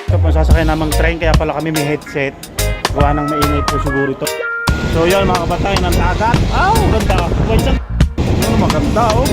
Ito po sasakay namang train, kaya pala kami may headset. Gawa ng maingay po siguro ito. So yun mga kabatay, ng dagat. Oh, ganda. Ano maganda oh.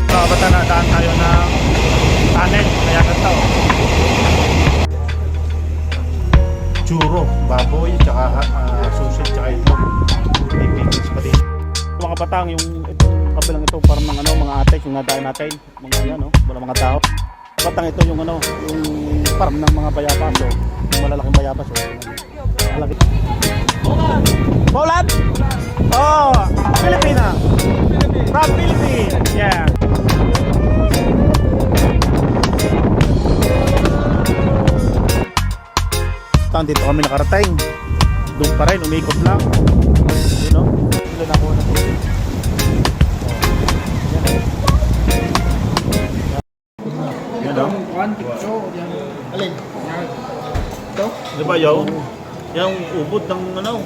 Mga kabatay, nadaan tayo ng tunnel. Kaya ganda oh. Churro, baboy, tsaka sushi, tsaka ito. May pickles pa din. Mga kabatang, yung kabilang ito parang mga mga atek yung nadaan natin, mga ano, mga tao. Batang ito yung yung farm ng mga bayabas, so yung malalaking bayabas, so malaki. Poland. Oh, Filipina. From Philippines. Yeah. Dito kami nakarating. Doon pa rin, umikot lang. You know? Doon ako na po. Yan o. Alin? Ito? Di ba yaw? Yung ubod ng ano.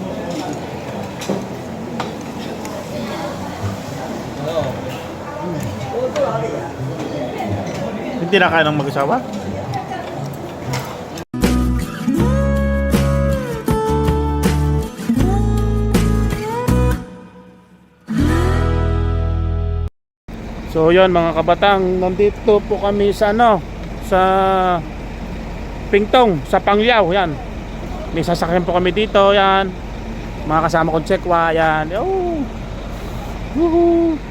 Hindi na kaya ng mag-asawa? So yun mga kabatang, nandito po kami sa sa Pingtong, sa Panglyaw, yan. May sasakyan po kami dito, yan. Mga kasama kong tsekwa, yan. Oh. Woohoo.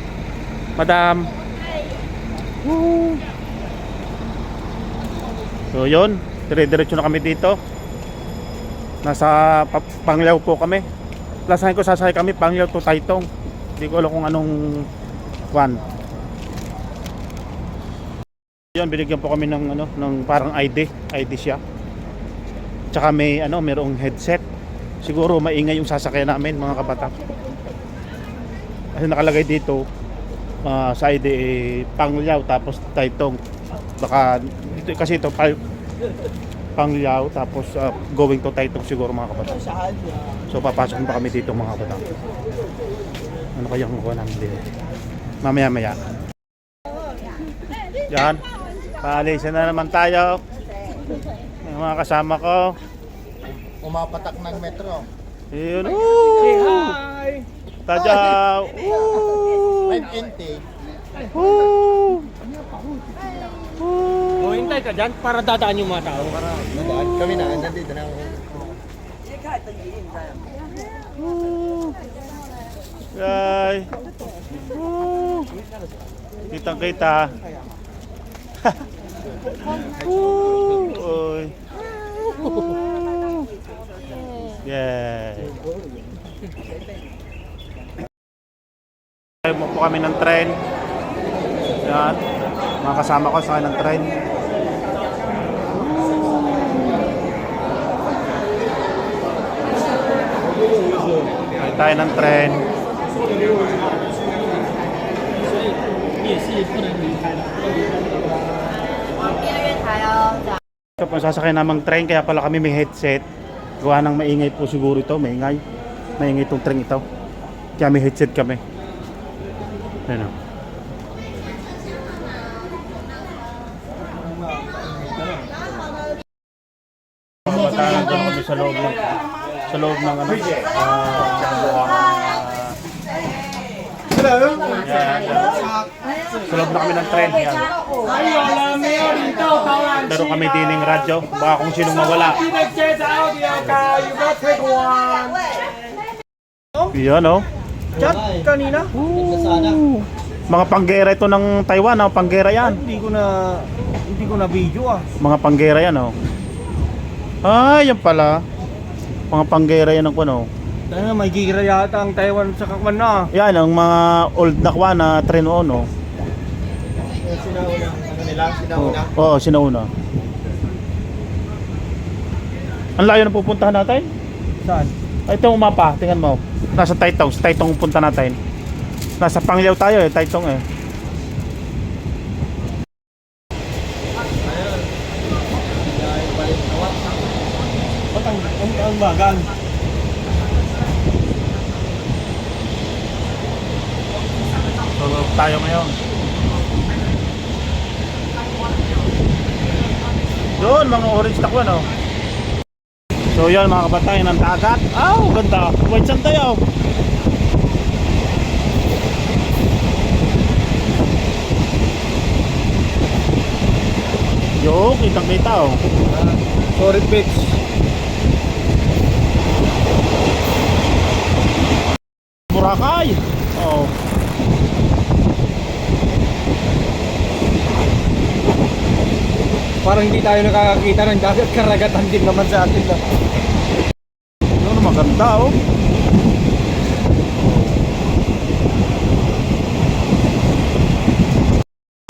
Madam. Woohoo. So yun, dire-diretso na kami dito. Nasa Panglyaw po kami. Lasahin ko sasakay kami Panglyaw to Taytong. Hindi ko alam kung anong kwan. Yan, binigyan po kami ng ng parang ID siya. Tsaka may merong headset. Siguro maingay yung sasakyan namin mga kabata. Kasi nakalagay dito sa ID Panglyaw tapos Taytong. Baka ito kasi ito Panglyaw tapos going to Taytong siguro mga kabata. So papasok pa kami dito mga kabata. Ano kaya ang kuha namin dito? Mamaya. Yan. Paalisin na naman tayo. Yung mga kasama ko. Umapatak ng metro. Yun. Say hi! Tajaw. 520. O, hintay ka dyan para dadaan yung mga tao. Nadaan kami na. Nandito na ako. Yay. Kitang kita. Oy. Yay. Tayo po kami ng tren. Yan. Mga kasama ko sa ng tren. Tayo ng tren. Ito po sasakay namang train, kaya pala kami may headset. Gawa ng maingay po siguro ito, maingay itong train ito. Kaya may headset kami. Ayan o. Matalang dyan kami sa loob ng sa loob ng sa loob na kami ng tren. Yan. Pero kami dining radyo, baka kung sinong mawala. Yan o. Chat kanina? Mga panggera ito ng Taiwan, panggera yan. Hindi ko na video ah. Mga panggera yan o. Ay, yan pala. Mga panggera yan ng kuno. Dahil may gira yata ang Taiwan sa Kakman na. Yan ang mga old na kwan na tren o no. Sinauna. Ano nila? Sinauna. Oo, sinauna. Ang layo na pupuntahan natin? Saan? Ay, itong mapa, tingnan mo. Nasa Taytong, sa Taytong punta natin. Nasa Panglyaw tayo Taytong eh. Ang bagan. So, tayo ngayon. takwan, mga orange takwan oh. So yan mga kabatay ng dagat. Ganda. White sand tayo. Yo, kitang kita oh. Sorry, bitch. Boracay. Oh. Parang hindi tayo nakakakita ng dagat, karagatan din naman sa atin. Ano maganda oh.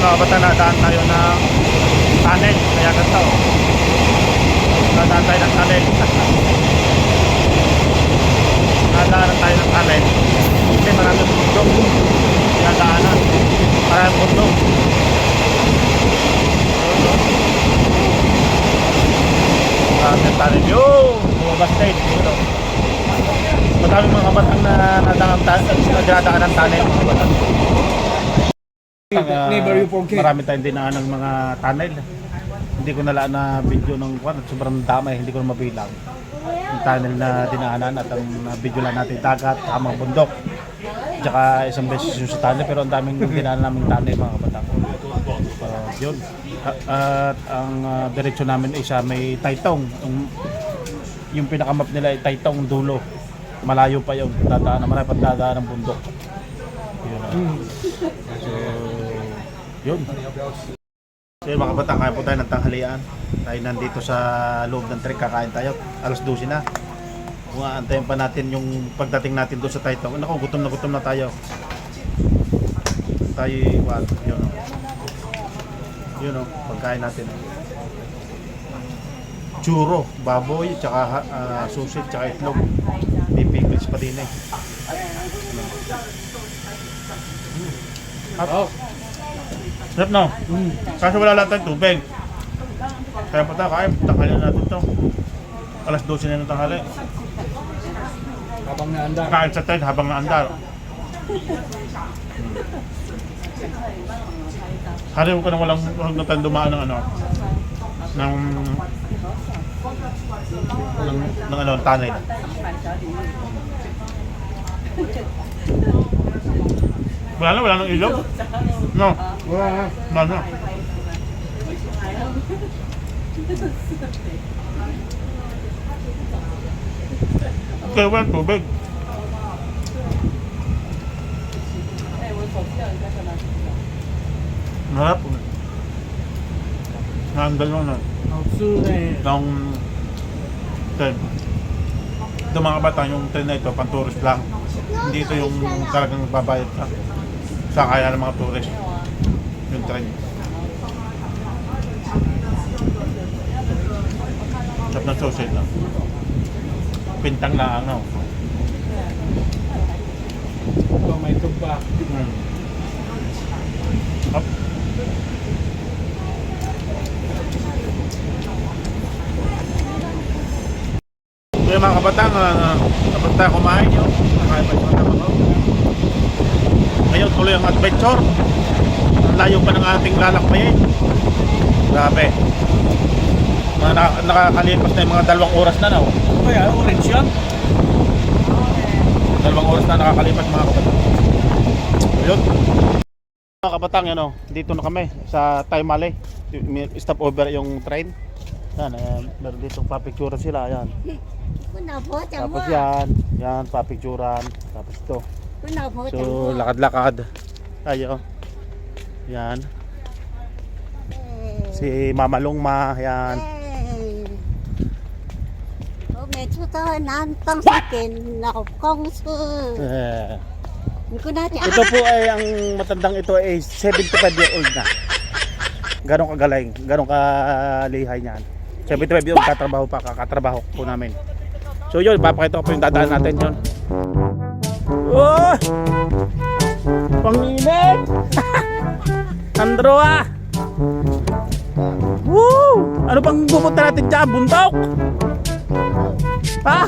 Mga bata, nadaan tayo ng tunnel. Kaya ganda oh. Nadaan tayo ng tunnel. Nadaan tayo ng tunnel. Kasi maraming bundok. Nadaanan. Maraming bundok. Maraming tunnel. Yung lumabas tayo. Madaming mga batang na nadaan ng tunnel. Never you forget. Marami tayong dinaan ng mga tunnel. Hindi ko nalaan na video ng kwan, sobrang dami, hindi ko na mabilang. Yung tunnel na dinaanan at ang video lang natin dagat, mga bundok. Tsaka isang beses yung sa tunnel, pero ang daming dinaanan naming tunnel mga kabatang. Yun. At ang diretsyon namin ay sa may Taytong. Yung pinakamap nila ay Taytong dulo. Malayo pa yun. Dadaan, marami pang dadaan ng bundok. Yun. So, yun. So yun mga kabatang, kaya po tayo ng tanghalian. Tayo nandito sa loob ng trek, kakain tayo. Alas 12 na. Kung aantayin pa natin yung pagdating natin doon sa Taytong. Naku, gutom na tayo. Tayo, yun o. Yun o, pagkain natin. Churro, baboy, tsaka sushi, tsaka itlog. May pickles pa din eh. Sarap no? Kasi wala lang tayong tubig. Kaya pa tayo kain, tanghalian natin to. Alas 12 na ng tanghali. Habang naandar. Kain sa tent habang naandar. Hari ko na walang natin dumaan ng ano. ng tunnel. Wala nang ilog? No. Wala na. Kaya walang tubig. Harap. Nandal mo na. Nung ten. Ito mga kabatang, yung train na ito, pang-tourist lang. Hindi ito yung talagang babayad ka. Sa kaya ng mga tourist. Yung train. Sarap ng sausage lang. Pintang na ano. May tugba. Up. So yung mga kabatang, tapos tayo kumain yun. Nakain pa yung mga ngayon tuloy ang adventure. Ang layo pa ng ating lalakbayin. Grabe. Nakakalipas na yung mga 2 oras na no. Kaya, orange yan. 2 oras na nakakalipas mga kabatang. Ayun. Mga kabatang, yan o. Dito na kami sa Taymale. Stop over yung train. Yan, meron dito papicturan sila. Yan. Tapos yan. Yan, papicturan. Tapos ito. So, lakad-lakad tayo. Yan. Si Mama Lungma, yan. Ito po ay ang matandang ito ay 75-year-old na. Ganong kagaling, ganong kalihay niyan. 75-year-old kakatrabaho po namin. So yun, papakita ko po yung dadaan natin yun. Oh! Panginit! Andro ah! Woo! Ano pang pupunta natin dyan? Bundok? Ha?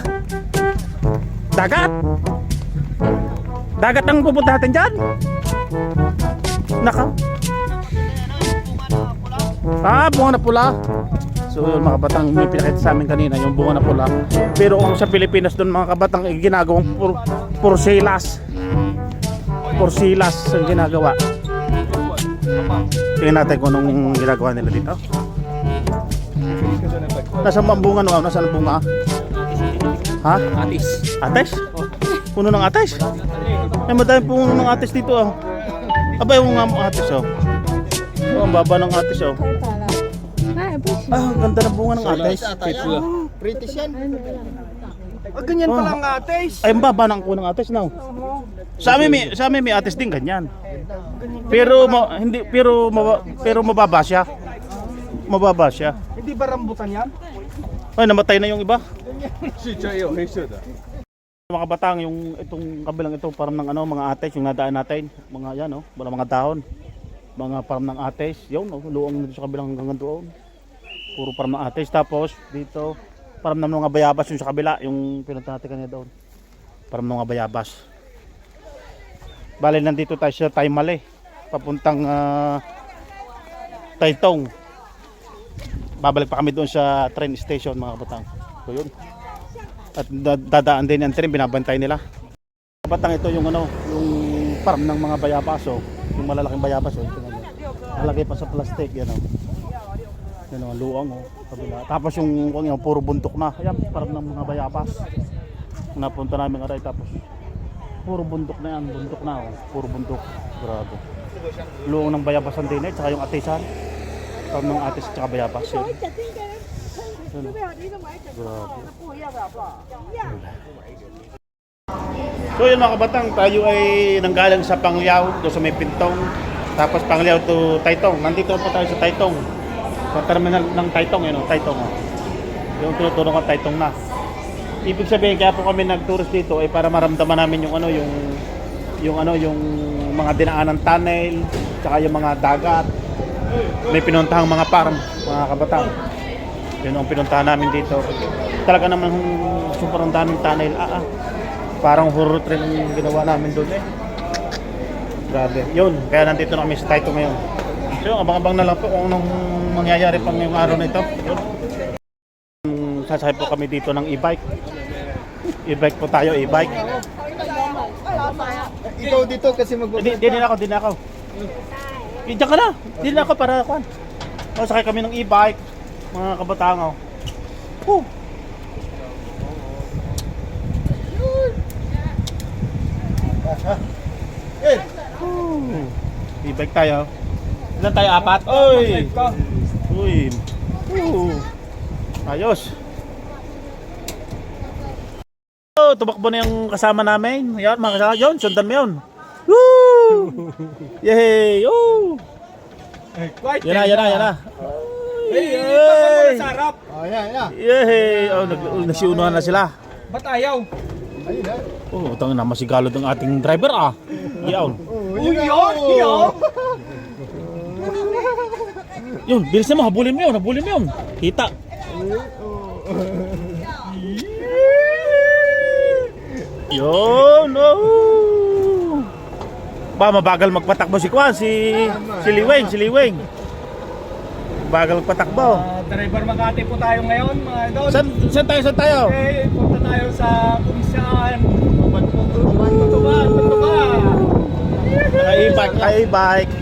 Dagat? Dagat ang pupunta natin dyan? Naka? Bunga na pula. So So yun mga kabatang, may pinakita sa amin kanina yung bunga na pula. Pero kung sa Pilipinas doon mga kabatang, ginagawang porcelas. Porcelas ang ginagawa. Tingnan natin kung anong ginagawa nila dito. Nasaan ba ang bunga no? Nasaan ang bunga? Ha? Atis. Ates? Puno ng ates? Ay, madami puno ng ates dito oh. Aba yung nga ates oh. Oh, ang baba ng ates oh. Ah, ang ganda ng bunga ng ates. British yan. Ganyan pala ang atis. Ay, ang baba ng kuno ng ates no. Sa amin may ates din ganyan. Pero pero mababa siya. Mababa siya. Hindi ba rambutan yan? Ay, namatay na yung iba. Mga batang, yung itong kabilang ito parang ng ano, mga ates yung nadaan natin, mga yan oh, mga dahon. Mga parang ng ates, yun oh, luong dito sa kabilang hanggang doon. Puro parang ng ates, tapos dito parang ng mga bayabas yung sa kabila, yung pinunta natin kanina doon. Parang ng mga bayabas. Bale nandito tayo sa Taymale, papuntang Taytong. Babalik pa kami doon sa train station mga kabatang. So yun. At dadaan din ang train, binabantay nila. Kabatang ito yung ano, yung farm ng mga bayabas oh. Yung malalaking bayabas oh. Nalagay pa sa plastic yan oh. Yan oh, luang oh, kabila. Tapos yung puro buntok na. Ayan, farm ng mga bayabas. Napunta namin aray tapos puro bundok na yan, bundok na oh. Puro bundok. Grabe. Luong ng bayabasan din eh, tsaka yung atisan. Farm ng atis tsaka bayabas yun. Grabe. So yun mga kabatang, tayo ay nanggaling sa Pangliao, doon sa may Pintong. Tapos Pangliao to Taytong. Nandito po tayo sa Taytong. Sa terminal ng Taytong, yun o, Taytong o. Yung tinuturo ko Taytong na. Ibig sabihin, kaya po kami nag-tourist dito ay para maramdaman namin yung ano, yung mga dinaanan tunnel, tsaka yung mga dagat. May pinuntahang mga farm, mga kabatang. Yun ang pinuntahan namin dito. Talaga naman sobrang daming tunnel. Parang horror train ang ginawa namin doon eh. Grabe. Yun, kaya nandito na kami sa Taytong ngayon. So, abang-abang na lang po kung anong mangyayari pang ngayong araw na ito. Yun. Sasakay po kami dito ng e-bike. E-bike po tayo, e-bike. Ikaw dito kasi Di na ako. Diyan ka na. Di na ako para kuan. Sakay kami ng e-bike. Mga kabataan oh. E-bike tayo. Ilan tayo? 4? Uy. Ayos. Oh, tumakbo na yung kasama namin. Ayan, mga kasama. Yun, sundan mo yun. Woo! Yay! Oh! Yan na. Hey! Sarap! Oh, yan. Yay! Oh, nagsiunuhan na sila. Ba't ayaw? Ayun na. Oh, utang na masigalod ang ating driver ah. Yaon. Yun! Yun, bilis mo, habulin mo yun. Kita. Yun, oh. Ba, mabagal magpatakbo si Kwan, si Liweng. Bagal magpatakbo. Driver Makati po tayo ngayon, mga idol. Saan tayo? Okay, punta tayo sa kung saan. Tutuban. Naka-e-bike.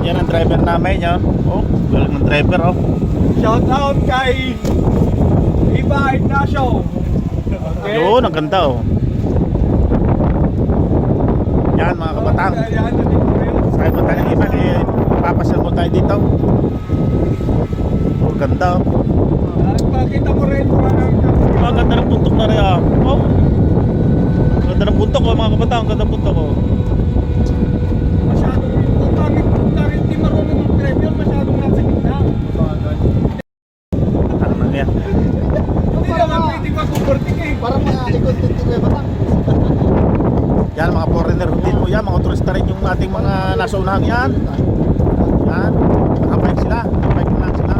Yan ang driver namin, yan. Oh, galing ng driver, oh. Shout out kay Iba Ignacio. Okay. Yun, ang ganda, oh. Yan, mga kabatang. Ayan, nandito kayo. Sakay mo tayo ng e-bike, papasyal mo tayo dito. Oh, ganda, oh. Pakita mo rin. Ang ganda ng puntok na rin, ah. Oh. Ang ganda ng puntok, oh, mga kabatang. Ang ganda ng puntok, oh. Masyadong hindi marunong mag-drive yun. Masyadong nasa gitna. Ano man yan? Hindi naman pwedeng mag-overtake eh. Parang mga ikot dito kayo batang. Yan, mga foreigner din po yan. Mga turista rin yung ating mga nasa unahan yan. Yan. Nakabike sila. Nakabike lang sila.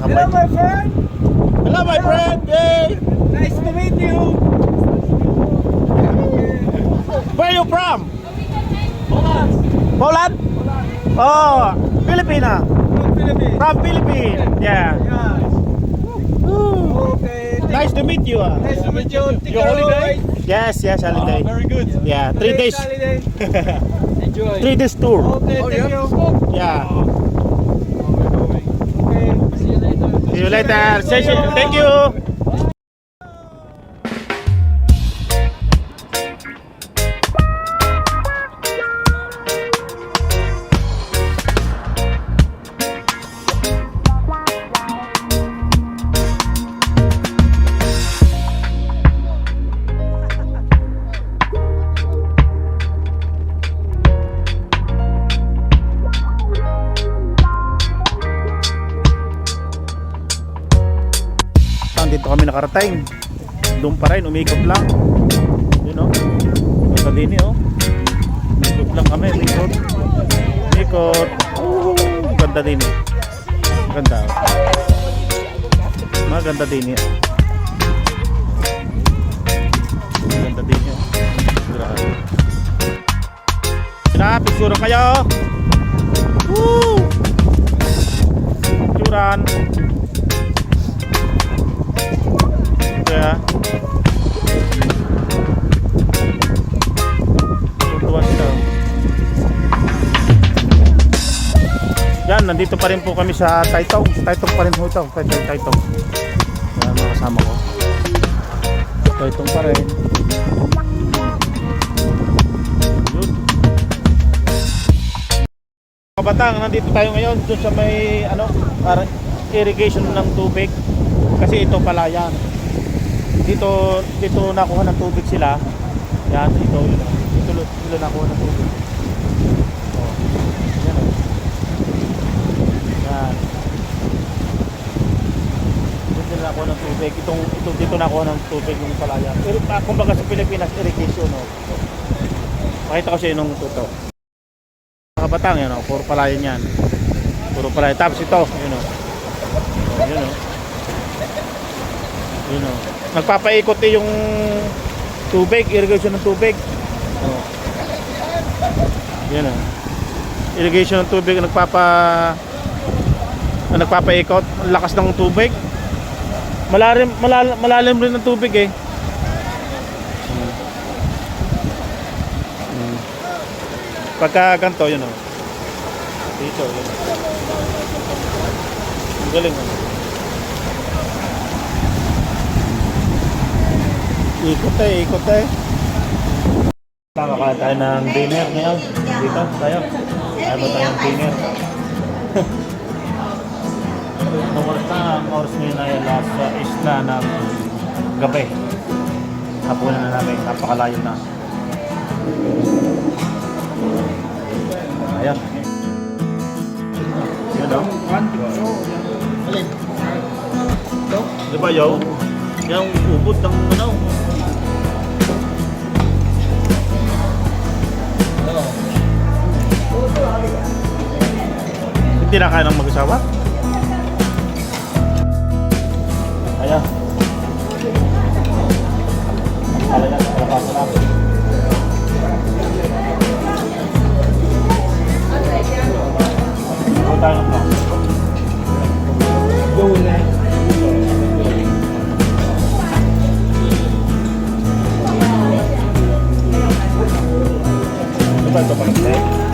Hello my friend. Hello my friend. Yay! Nice to meet you. Where are you from? Poland? Oh, Filipina. Philippines. From Philippines. Yeah. Yeah. Woo. Okay. Nice to meet you. Nice to meet you. Take Your care, holiday? alright? Yes, holiday. Very good. Yeah, 3 days. Holiday. Enjoy. 3 days tour. Okay, Oh, thank yeah? you. Yeah. Okay. See you later. See you later. Thank you. Dito kami nakarating. Doon pa rin, umikot lang. Yun o. Ganda din o. Umikot lang kami, umikot. Umikot. Ganda din eh. Ganda. Maganda din eh. Ganda din eh. Grabe. Picture kayo. Woo! Picturean. Kaya tutuwa sila. Yan, nandito pa rin po kami sa Taytong. Taytong pa rin po ito. Taytong. Yan mga kasama ko. Taytong pa rin. Yun. Kabatang, nandito tayo ngayon doon sa may para irrigation ng tubig. Kasi ito pala yan. Dito nakuha ng tubig sila. Yan, dito nakuha ng tubig. Oh. Yan oh. Yan. Dito nakuha ng tubig. Dito nakuha ng tubig yung palayan. Kumbaga sa Pilipinas, irrigation oh. Pakita ko sa inyo nung tuto. Kabatang yan oh, puro palayan yan. Puro palayan. Tapos ito, yun oh. Oh, yun oh. Yun o. Nagpapaikot eh yung tubig, irrigation ng tubig. Oh. Yan o. Irrigation ng tubig nagpapaikot. Ang lakas ng tubig. Malalim rin ng tubig eh. Pagka ganito, yun o. Dito, yun. Galing o. Ikot eh. Makakain tayo ng dinner ngayon. Dito tayo. Ayaw ba tayong dinner? Ang oras ngayon ay alas 6 na ng gabi. Hapunan na namin. Napakalayo na. Ayan. Yun o. Alin? Ito? Diba yo? Yung ubod ng Hindi na kaya ng mag-asawa? Ayan. Ayan, kalakasan natin. Ako tayo ng plan. Diba ito pa lang?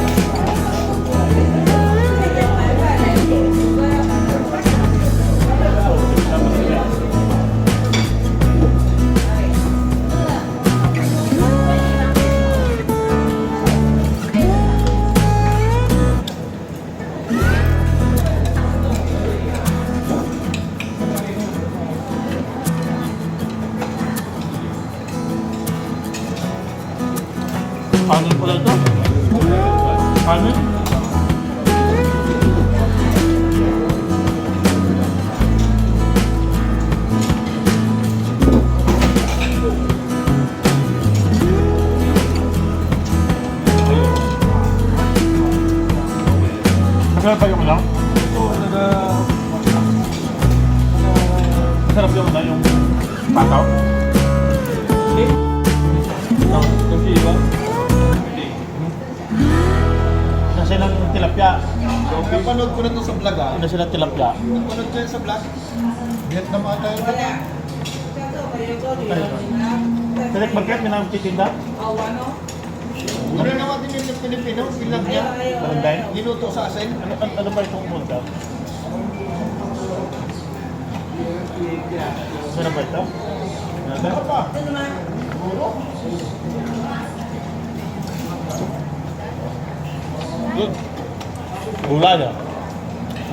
Kanin pala ito. Kanin? Masarap pa yung lang? Masarap yung yung pataw? Yung iba? tilapia. Napanood ko na to sa vlog ah. Ano sila tilapia? Napanood ko yun sa vlog. Vietnam ata yun. Select market, may namin titinda. Ano naman din yung Pilipino, bilang niya. Barangay. Ginuto sa asin. Ano ba itong punta? Saan ba ito? Ano pa? Good. Gulay ah.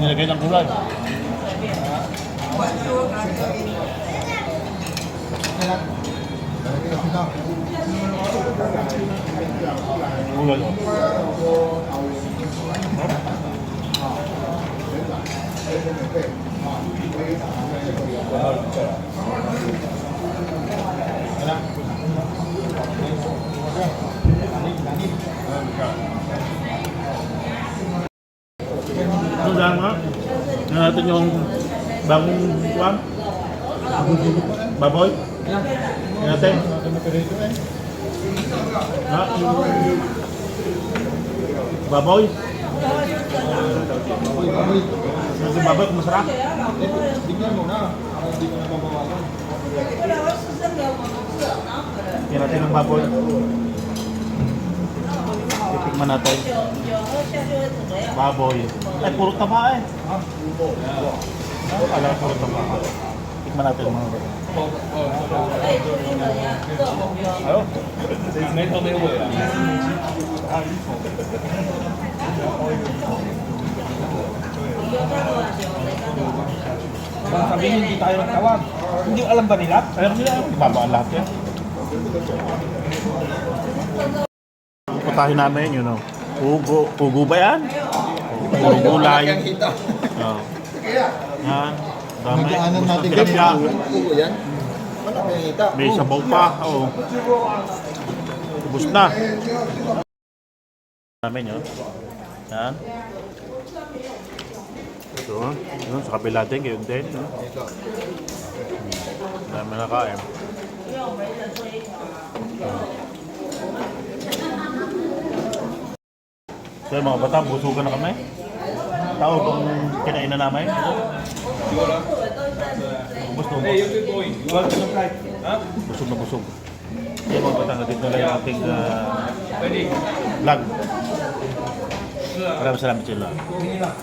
Nilagay ng gulay. Gulay ah. Ano lang ha? Tingnan natin yung bagong kuwan. Baboy. Tingnan natin. Ha? Baboy. Yung baboy kung masarap. Tignan mo na. Hindi ko na mabawalan. Tingnan natin ang baboy. Titikman natin. Baboy. Ay, puro taba eh. Alam ko puro taba. Tikman natin mga baboy. Ayo. Sabihin hindi tayo nagtawag. Hindi alam ba nila? Alam nila, ibaba ang lahat yan. Putahin namin yun, know. Pugo ba yan? Puro gulay. Oh. Yan. Dami. Nagdaanan natin Tilapia. Pugo yan. Wala may hita. May sabaw pa. Oh. Ubus na. Namin yun. Yan. Ito, yun, sa kabila din, yun din. No? Dami na kain. So mga bata, busugan na kami. Tao kung kinain na namin. Gusto mo? Hey, you good boy. You want to flight? Ha? Busog na busog. Kaya mga bata, nandito na lang yung ating Ready? vlog. Maraming salamat sila. Hindi lang.